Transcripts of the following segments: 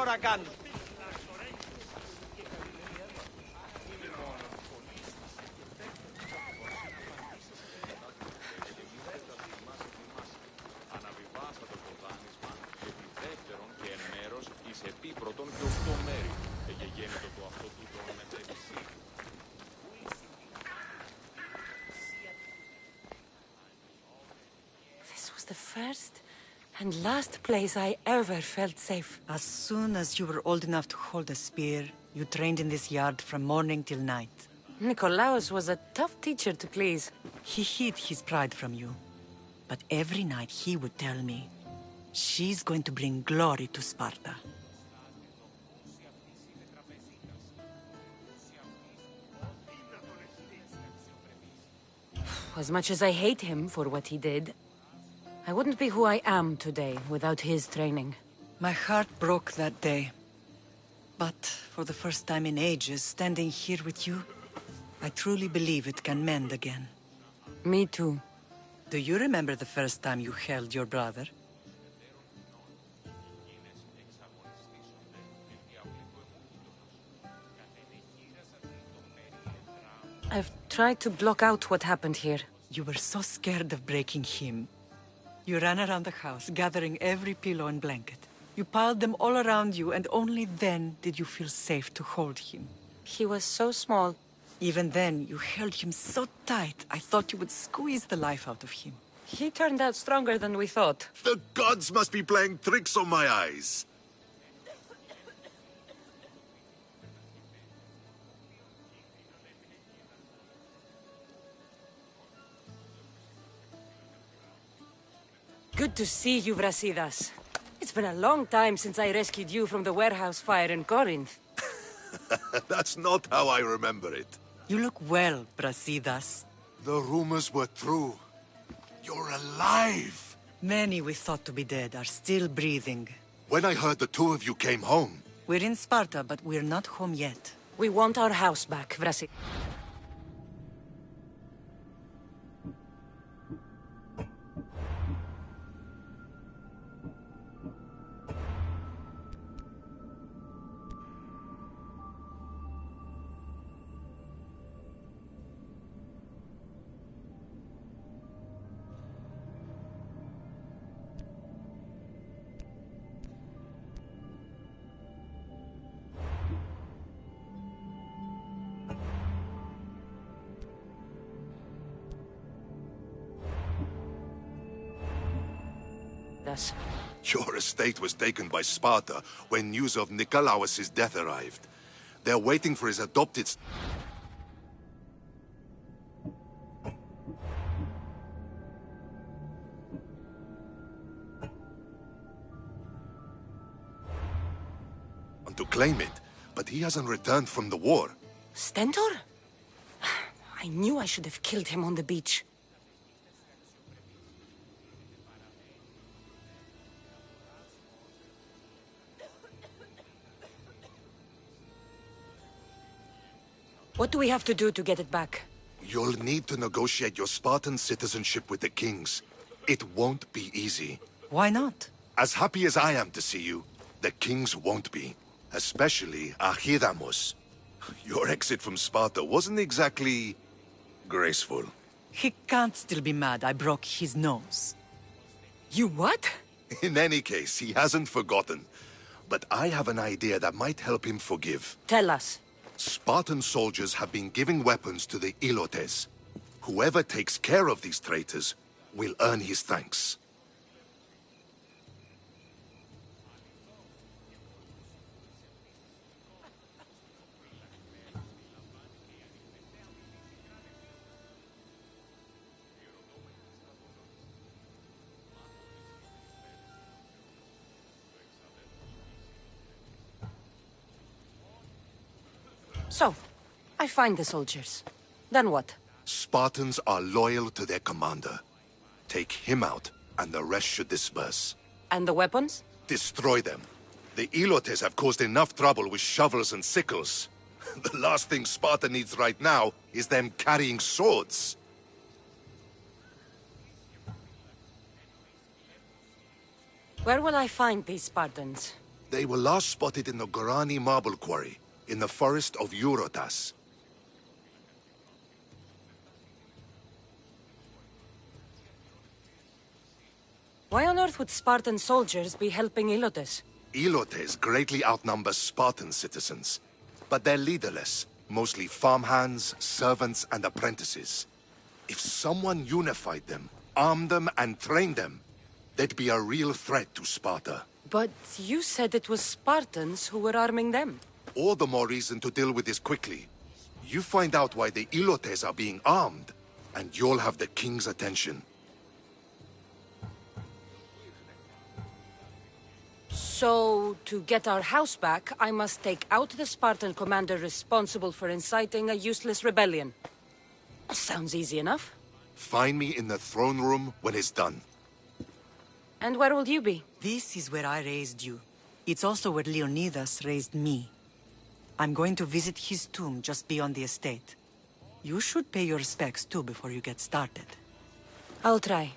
ώρα καν. This was the first and last place I ever felt safe. As soon as you were old enough to hold a spear, you trained in this yard from morning till night. Nikolaos was a tough teacher to please. He hid his pride from you. But every night he would tell me, she's going to bring glory to Sparta. As much as I hate him for what he did, I wouldn't be who I am today without his training. My heart broke that day. But for the first time in ages, standing here with you, I truly believe it can mend again. Me too. Do you remember the first time you held your brother? I've tried to block out what happened here. You were so scared of breaking him. You ran around the house, gathering every pillow and blanket. You piled them all around you, and only then did you feel safe to hold him. He was so small. Even then, you held him so tight, I thought you would squeeze the life out of him. He turned out stronger than we thought. The gods must be playing tricks on my eyes. Good to see you, Brasidas. It's been a long time since I rescued you from the warehouse fire in Corinth. That's not how I remember it. You look well, Brasidas. The rumors were true. You're alive! Many we thought to be dead are still breathing. When I heard the two of you came home... We're in Sparta, but we're not home yet. We want our house back, Brasidas. Your estate was taken by Sparta when news of Nikolaos' death arrived. They're waiting for his adopted... to claim it, but he hasn't returned from the war. Stentor? I knew I should have killed him on the beach. What do we have to do to get it back? You'll need to negotiate your Spartan citizenship with the kings. It won't be easy. Why not? As happy as I am to see you, the kings won't be. Especially Archidamos. Your exit from Sparta wasn't exactly... graceful. He can't still be mad I broke his nose. You what? In any case, he hasn't forgotten. But I have an idea that might help him forgive. Tell us. Spartan soldiers have been giving weapons to the Ilotes. Whoever takes care of these traitors will earn his thanks. So, I find the soldiers. Then what? Spartans are loyal to their commander. Take him out, and the rest should disperse. And the weapons? Destroy them. The Ilotes have caused enough trouble with shovels and sickles. The last thing Sparta needs right now is them carrying swords. Where will I find these Spartans? They were last spotted in the Gorani marble quarry, in the forest of Eurotas. Why on earth would Spartan soldiers be helping Ilotes? Ilotes greatly outnumber Spartan citizens, but they're leaderless, mostly farmhands, servants, and apprentices. If someone unified them, armed them, and trained them, they'd be a real threat to Sparta. But you said it was Spartans who were arming them. All the more reason to deal with this quickly. You find out why the Ilotes are being armed, and you'll have the king's attention. So, to get our house back, I must take out the Spartan commander responsible for inciting a useless rebellion. Sounds easy enough. Find me in the throne room when it's done. And where will you be? This is where I raised you. It's also where Leonidas raised me. I'm going to visit his tomb just beyond the estate. You should pay your respects too before you get started. I'll try.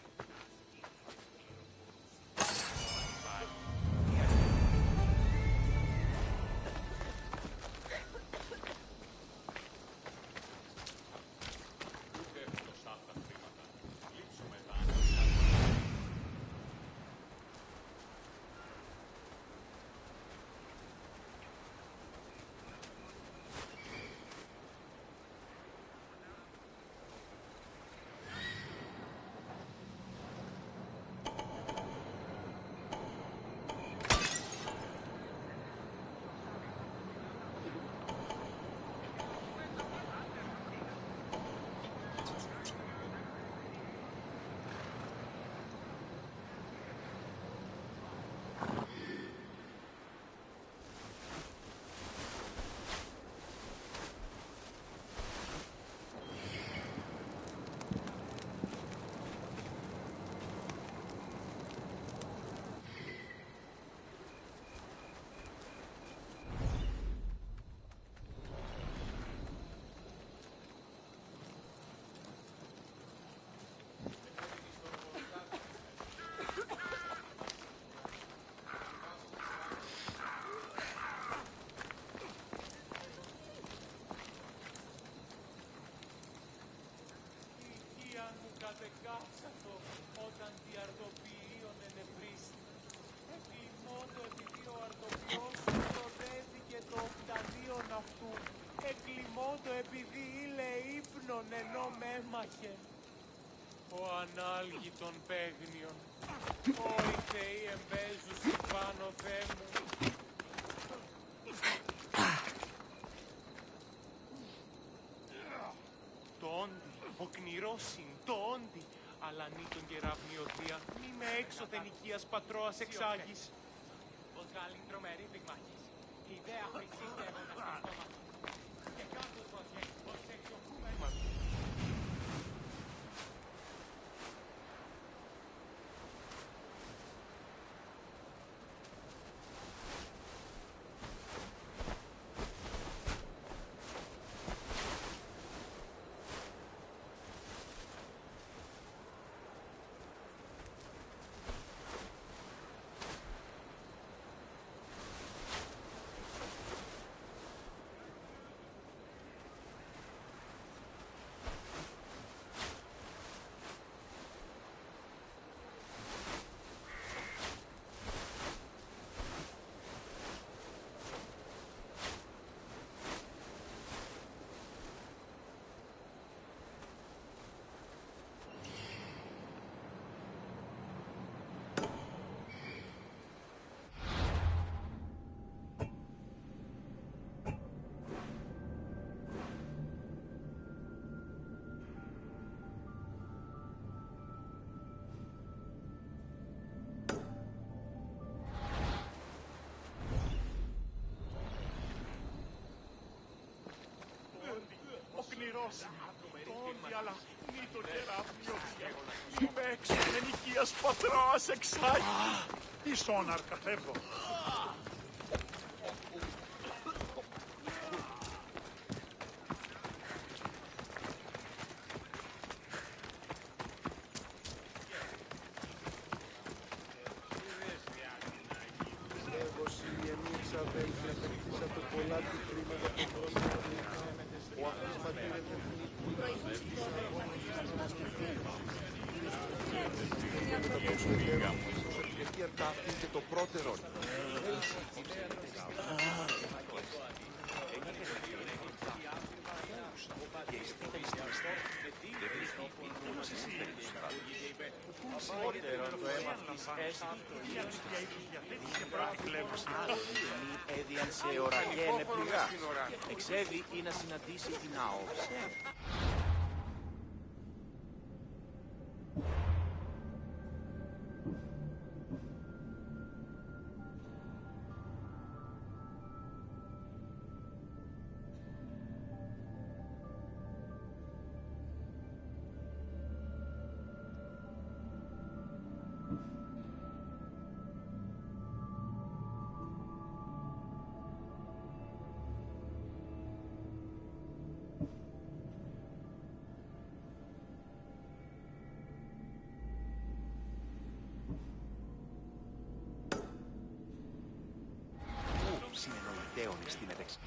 Επειδή ήλε ύπνον ενώ με έμαχε. Ο ανάλγη των παίγνιων. Ω οι θεοί εμπέζουσι πάνω Θεέ μου. Το όντι, ο κνηρός συν, το όντι. Αλλά νη τον κεραυνιωδία, μη με έξωθεν οικίας πατρώας εξάγεις. Ως γάλιν τρομερή πυγμάχης. Η ιδέα χρυσίστευον αυτοστόμα. Και κάτω του αγγέλ, ως εξοχούμενος. Τόντι, αλλά μη το κεραύνιο μη με έξωθεν οικίας πατράς εξάγει. Ίσον αρκαθεύω. Έδιαν σε οραγένε πληγά. Εξέβη ή να συναντήσει την άοψε. Συνεννοητέων στη μεταξύ.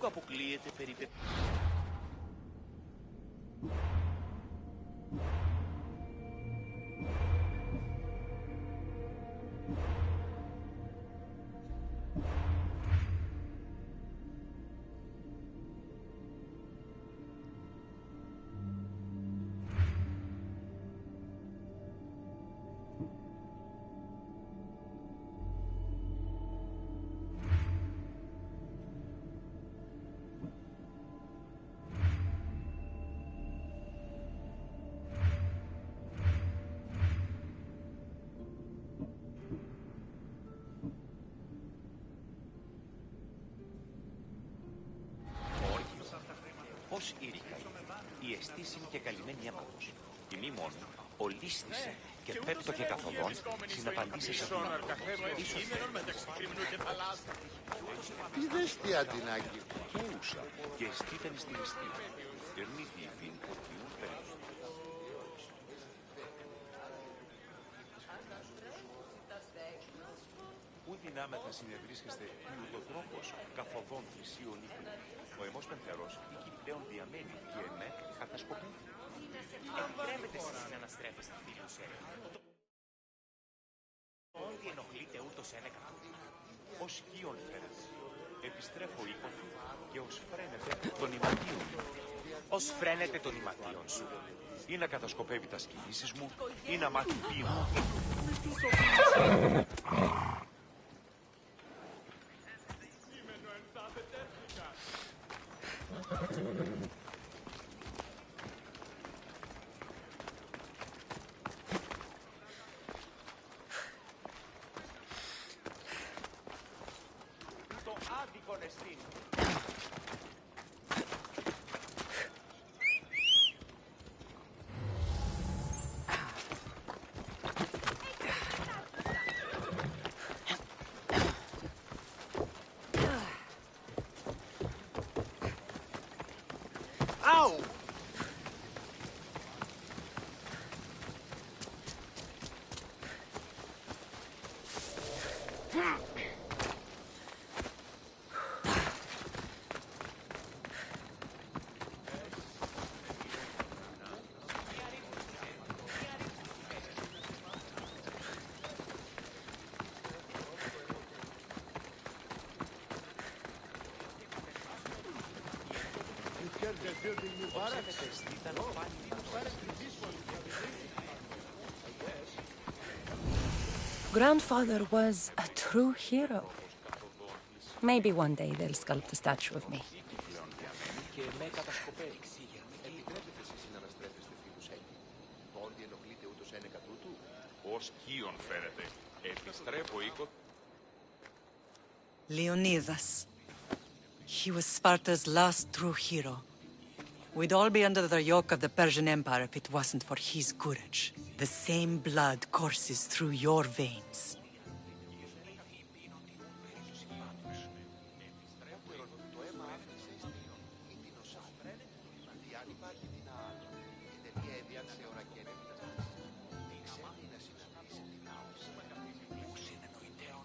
Που αποκλείεται περίπου. Ως ήρικα, η αισθήσιμη και καλυμμένη αίματος. Η μη μόνο, ολίσθησε και πέπτω και καθοδόν συναπαντήσε σε τον άνθρωπο. Ίσως τι δέστη αντινάκι. και ούσα και εστίθεν στην αιστεία. Ερνήθη την οποιούν πέρας. Ού δυνάμει ανάμετρα συνευρίσκεστε πλουτοτρόπος καθοδόν θυσίων ύπνου. Ο αιμός πενθερός εκεί πλέον διαμένει και εμέ κατασκοπεύει. Επιτρέπετε εσείς να αναστρέφεστε, φίλους Ότι ενοχλείτε ούτως ένεκα τούτου. Ως σκίον φέρετε. Επιστρέφω ύποπτο και ως φρένετε τον ηματίον. Ως φρένετε τον ηματίον σου. Ή να κατασκοπεύει τα σκηνήσεις μου, ή να μάθει πείμα. Το άδικο εστίν. Grandfather was a true hero. Maybe one day they'll sculpt a statue of me. Και με κατασκοπεύει. Επιτρέπετε εσείς να αναστρέφεστε, φίλους Έλλη. Πόντι ενοχλείτε ούτως ένεκα τούτου. Ως κίον φέρετε. Επιστρέφω οίκο. Leonidas. He was Sparta's last true hero. We'd all be under the yoke of the Persian Empire if it wasn't for his courage. The same blood courses through your veins.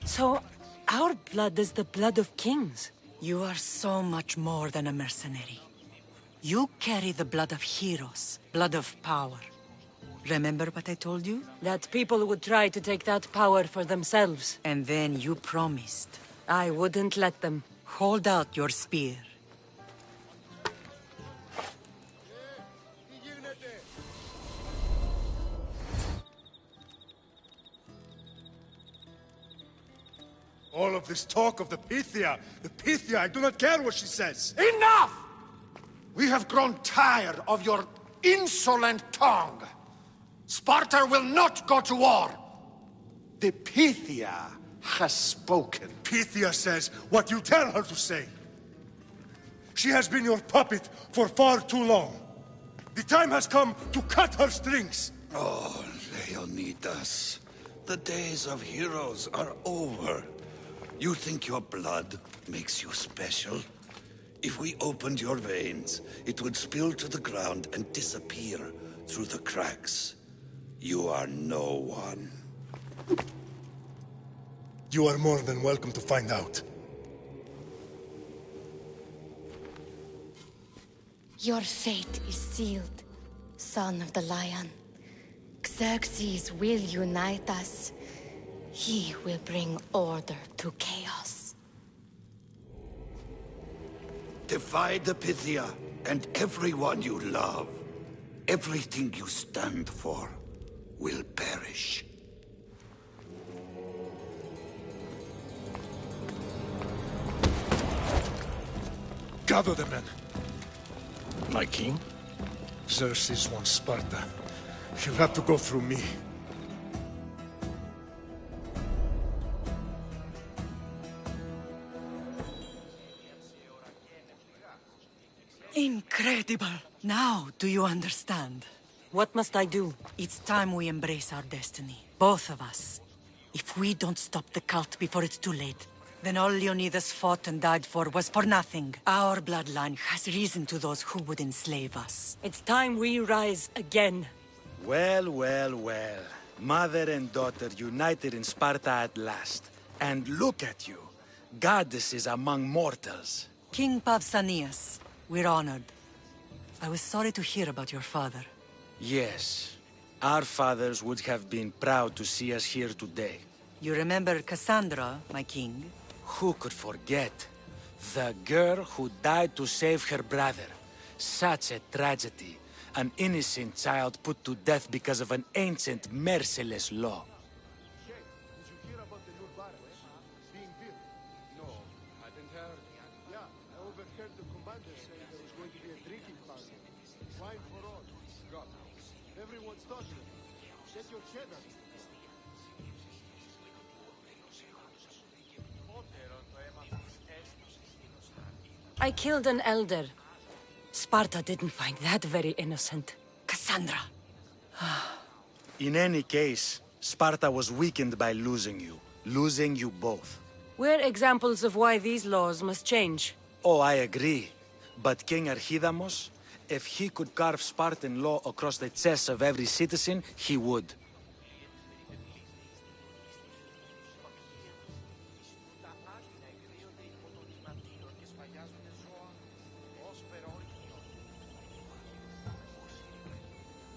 So, our blood is the blood of kings. You are so much more than a mercenary. You carry the blood of heroes, blood of power. Remember what I told you? That people would try to take that power for themselves. And then you promised. I wouldn't let them. Hold out your spear. All of this talk of the Pythia, I do not care what she says. Enough! We have grown tired of your insolent tongue. Sparta will not go to war. The Pythia has spoken. Pythia says what you tell her to say. She has been your puppet for far too long. The time has come to cut her strings. Oh, Leonidas, the days of heroes are over. You think your blood makes you special? If we opened your veins, it would spill to the ground and disappear through the cracks. You are no one. You are more than welcome to find out. Your fate is sealed, son of the lion. Xerxes will unite us. He will bring order to chaos. Divide the Pythia and everyone you love. Everything you stand for will perish. Gather the men. My king? Xerxes wants Sparta. He'll have to go through me. Incredible! Now, do you understand? What must I do? It's time we embrace our destiny. Both of us. If we don't stop the cult before it's too late, then all Leonidas fought and died for was for nothing. Our bloodline has risen to those who would enslave us. It's time we rise again. Well, well, well. Mother and daughter united in Sparta at last. And look at you, goddesses among mortals. King Pausanias, we're honored. I was sorry to hear about your father. Yes, our fathers would have been proud to see us here today. You remember Cassandra, my king? Who could forget? The girl who died to save her brother. Such a tragedy. An innocent child put to death because of an ancient, merciless law. I killed an elder. Sparta didn't find that very innocent. Cassandra! In any case, Sparta was weakened by losing you both. We're examples of why these laws must change. Oh, I agree. But King Archidamos, if he could carve Spartan law across the chests of every citizen, he would.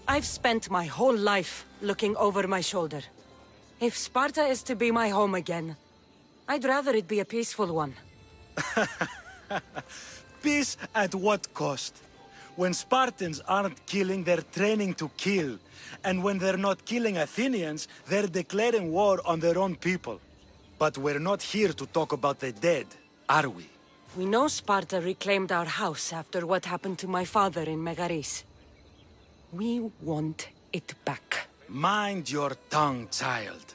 I've spent my whole life looking over my shoulder. If Sparta is to be my home again, I'd rather it be a peaceful one. Peace at what cost? When Spartans aren't killing, they're training to kill. And when they're not killing Athenians, they're declaring war on their own people. But we're not here to talk about the dead, are we? We know Sparta reclaimed our house after what happened to my father in Megaris. We want it back. Mind your tongue, child.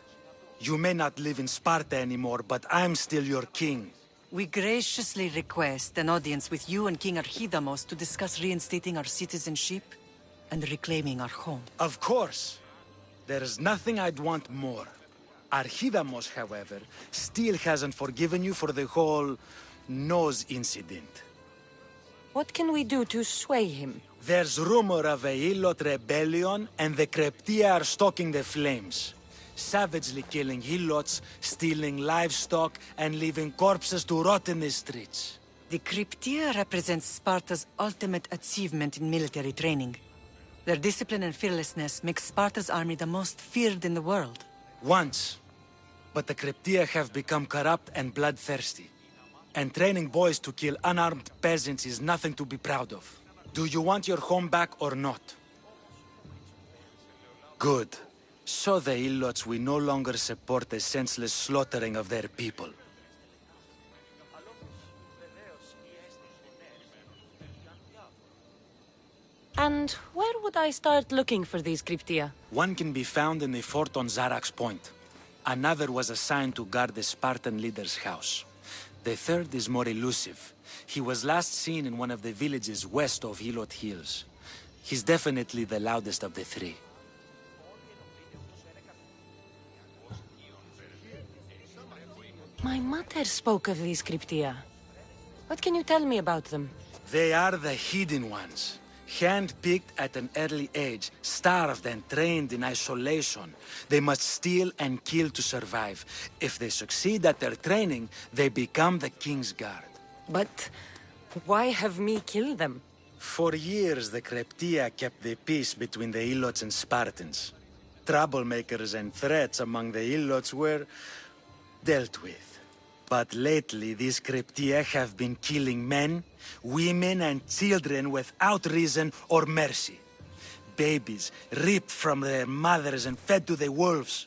You may not live in Sparta anymore, but I'm still your king. We graciously request an audience with you and King Archidamos to discuss reinstating our citizenship and reclaiming our home. Of course. There is nothing I'd want more. Archidamos, however, still hasn't forgiven you for the whole nose incident. What can we do to sway him? There's rumor of a Hilot rebellion, and the Kryptia are stalking the flames. Savagely killing Hilots, stealing livestock, and leaving corpses to rot in the streets. The Kryptia represents Sparta's ultimate achievement in military training. Their discipline and fearlessness make Sparta's army the most feared in the world. Once. But the Kryptia have become corrupt and bloodthirsty. And training boys to kill unarmed peasants is nothing to be proud of. Do you want your home back or not? Good. So the Ilots will no longer support the senseless slaughtering of their people. And where would I start looking for these Kryptia? One can be found in the fort on Zarax Point. Another was assigned to guard the Spartan leader's house. The third is more elusive. He was last seen in one of the villages west of Hilot Hills. He's definitely the loudest of the three. My mother spoke of these Kryptia. What can you tell me about them? They are the hidden ones. Hand-picked at an early age, starved and trained in isolation. They must steal and kill to survive. If they succeed at their training, they become the King's Guard. But why have me killed them? For years, the Kryptia kept the peace between the Ilots and Spartans. Troublemakers and threats among the Ilots were dealt with. But lately, these Kryptia have been killing men, women, and children without reason or mercy. Babies ripped from their mothers and fed to the wolves.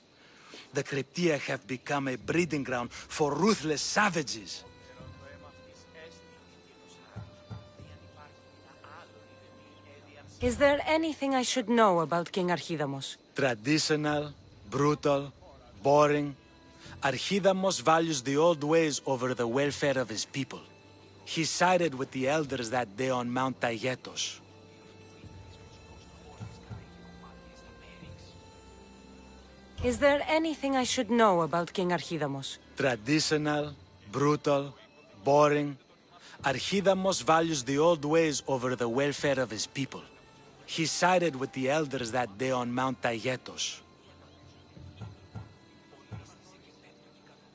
The Kryptia have become a breeding ground for ruthless savages. Is there anything I should know about King Archidamos? Traditional, brutal, boring. Archidamos values the old ways over the welfare of his people. He sided with the elders that day on Mount Taygetos. Is there anything I should know about King Archidamos? Traditional, brutal, boring. Archidamos values the old ways over the welfare of his people. He sided with the elders that day on Mount Taygetos.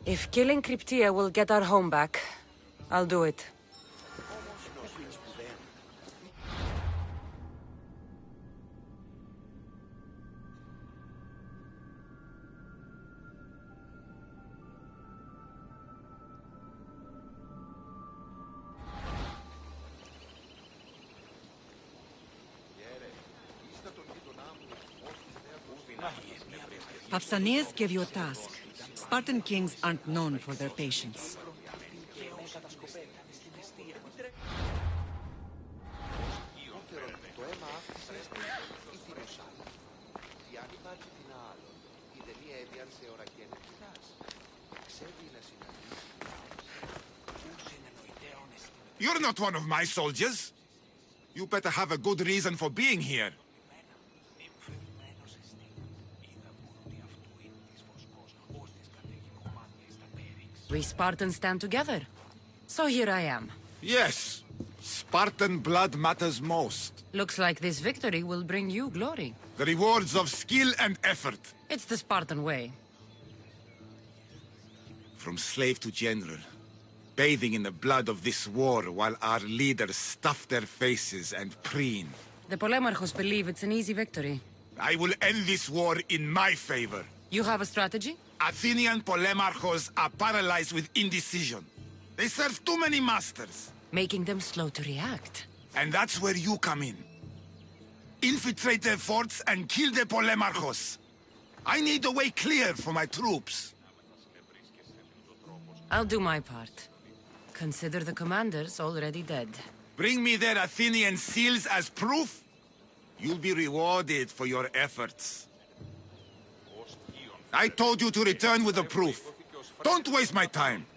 If killing Cryptia will get our home back, I'll do it. Pausanias gave you a task. Spartan kings aren't known for their patience. You're not one of my soldiers. You better have a good reason for being here. We Spartans stand together. So here I am. Yes. Spartan blood matters most. Looks like this victory will bring you glory. The rewards of skill and effort. It's the Spartan way. From slave to general. Bathing in the blood of this war while our leaders stuff their faces and preen. The Polemarchos believe it's an easy victory. I will end this war in my favor. You have a strategy? Athenian Polemarchos are paralyzed with indecision. They serve too many masters. Making them slow to react. And that's where you come in. Infiltrate their forts and kill the Polemarchos. I need a way clear for my troops. I'll do my part. Consider the commanders already dead. Bring me their Athenian seals as proof. You'll be rewarded for your efforts. I told you to return with the proof. Don't waste my time.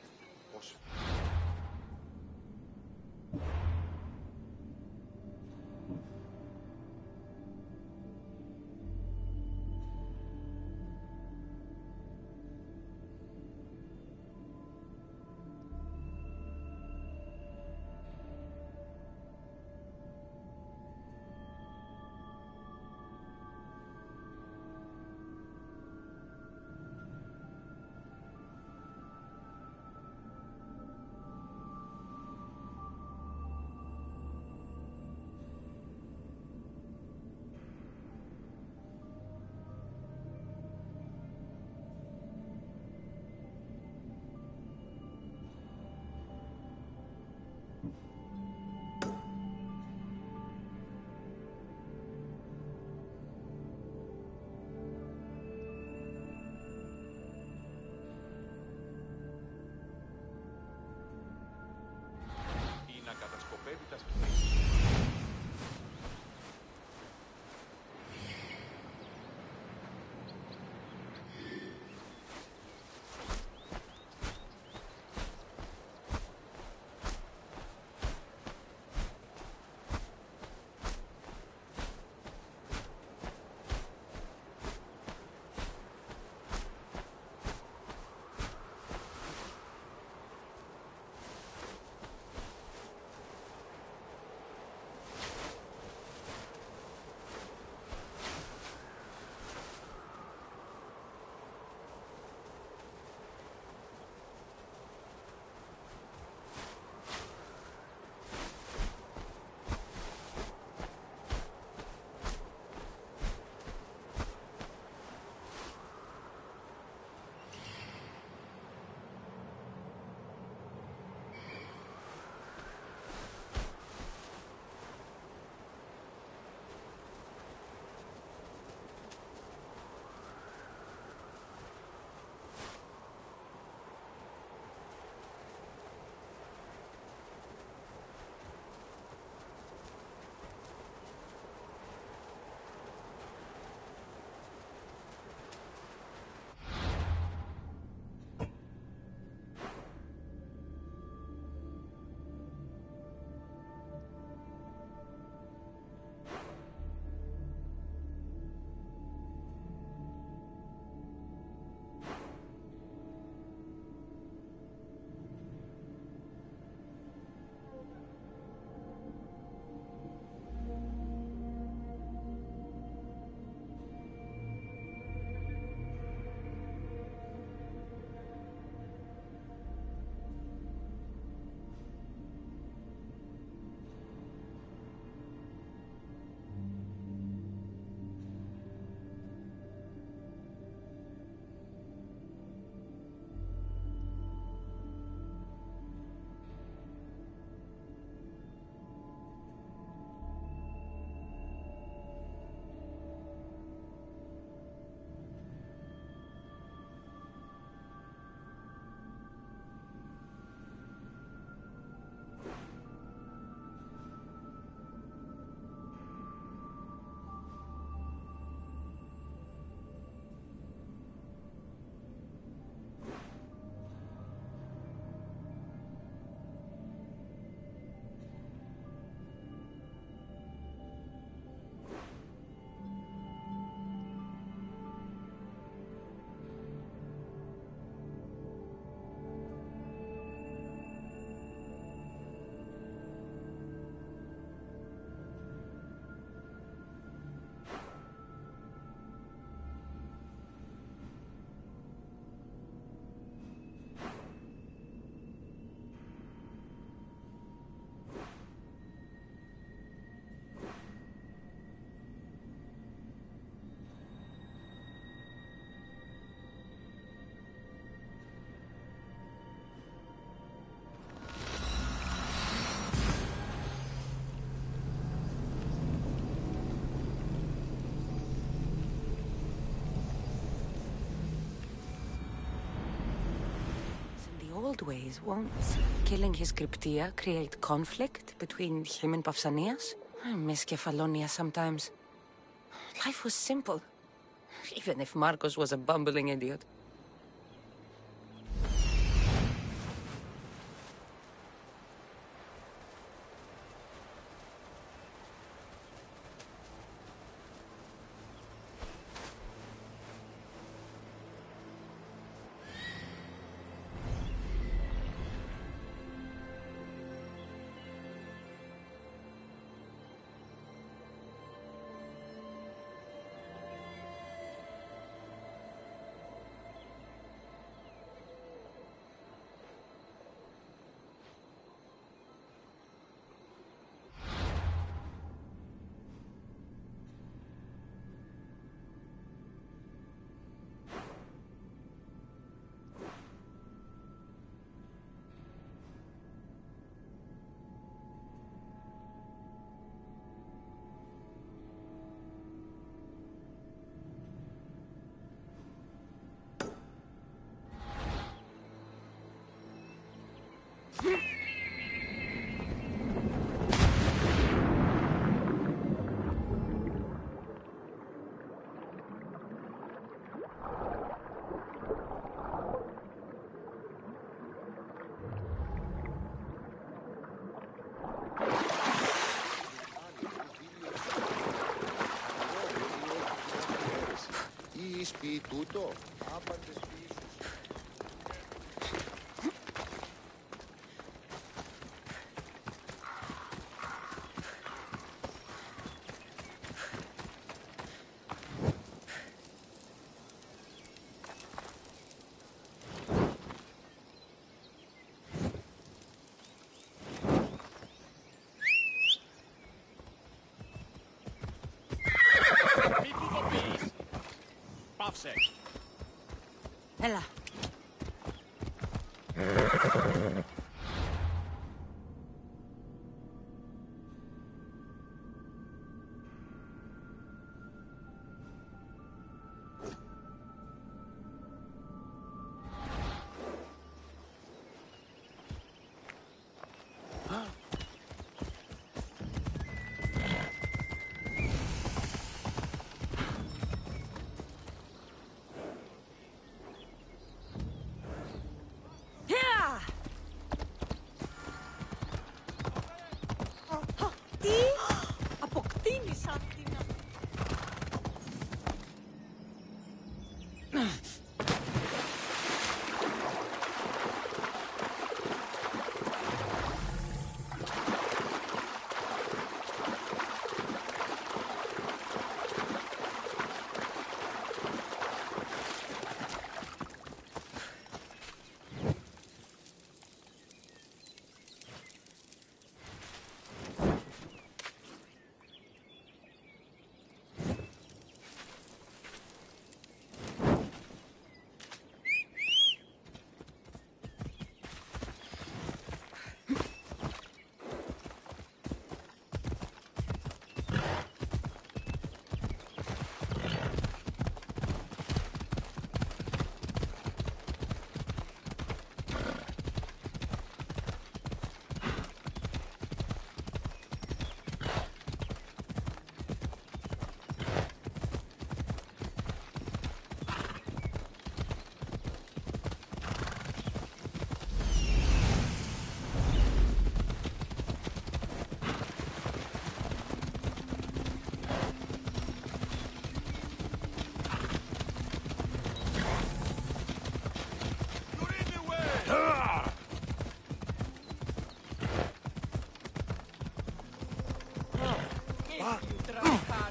old ways, won't killing his Cryptia create conflict between him and Pausanias? I miss Kefalonia sometimes. Life was simple, even if Markos was a bumbling idiot. Πει τούτο, άπαντες πίσω. Μη του το πεις. Πάυσε. Έλα.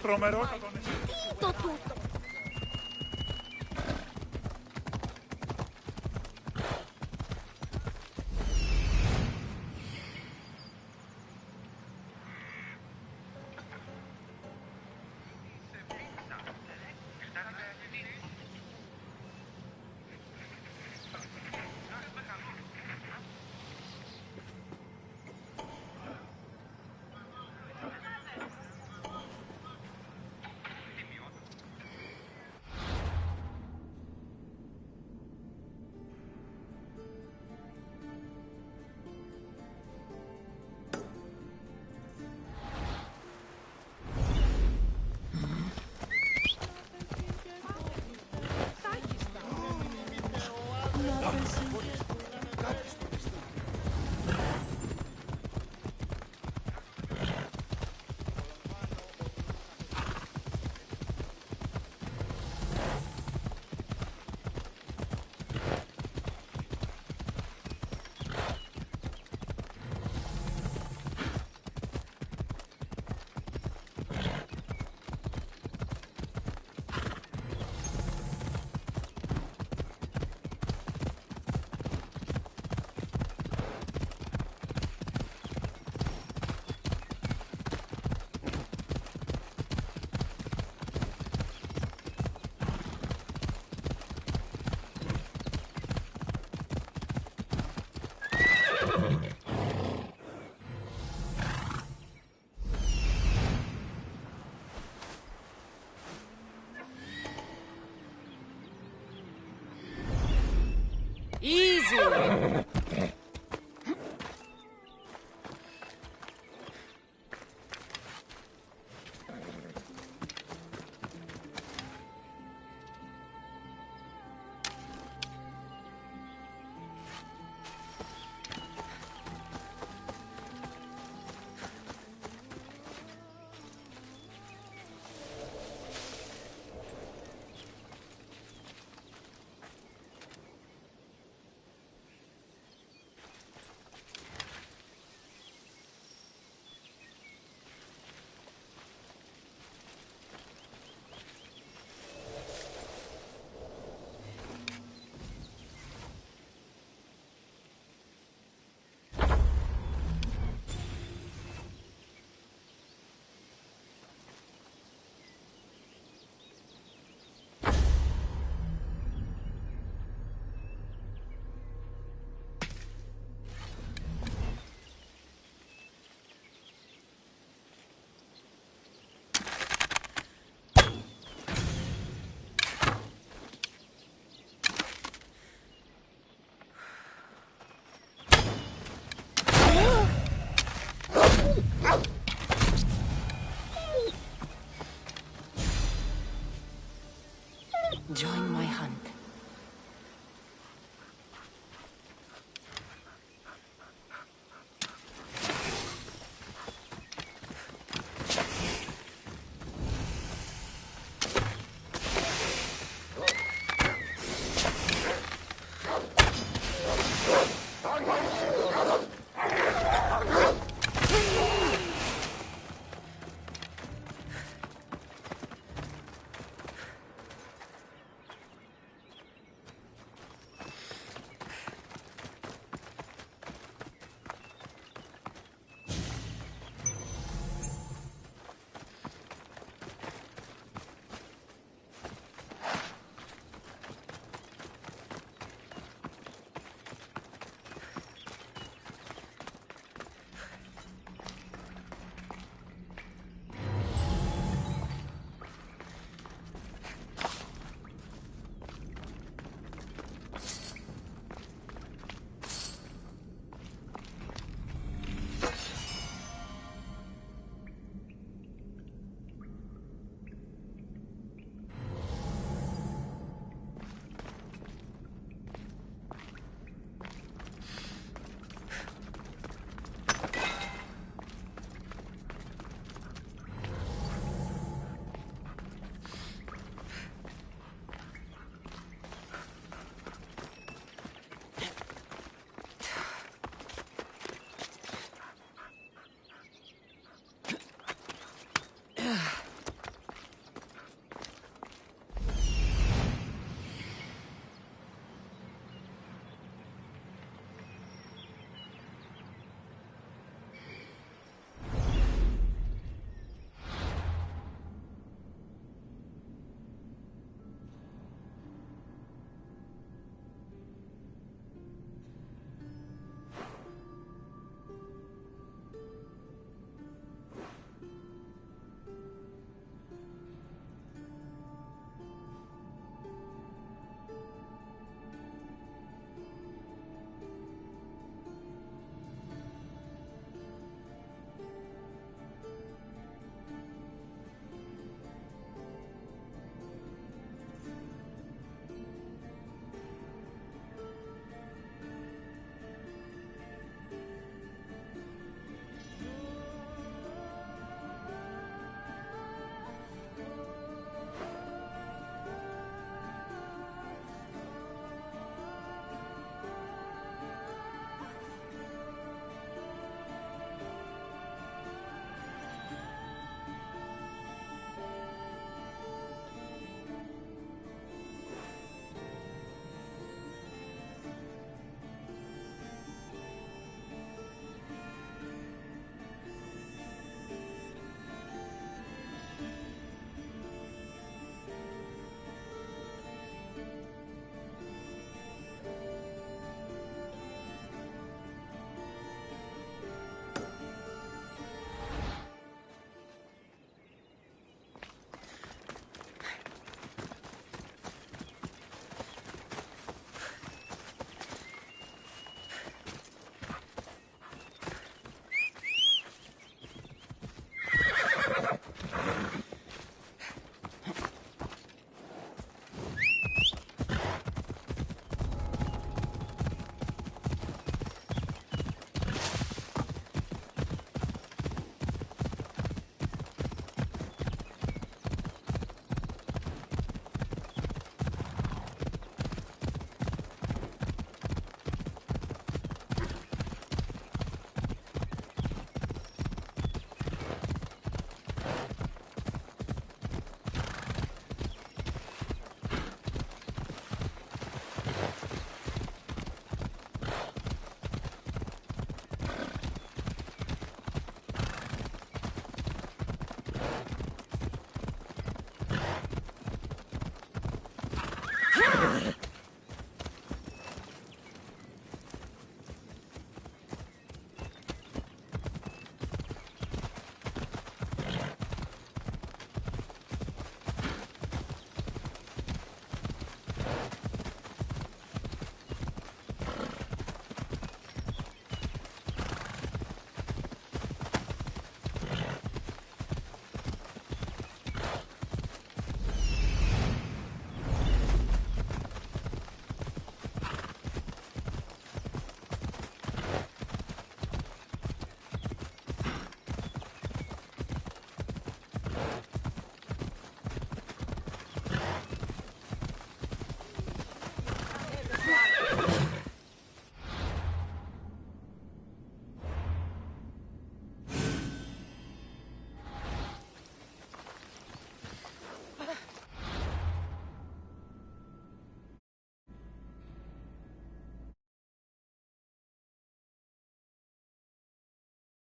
Τρομερότατο. Τι το τούτο. Easy! Join my hunt.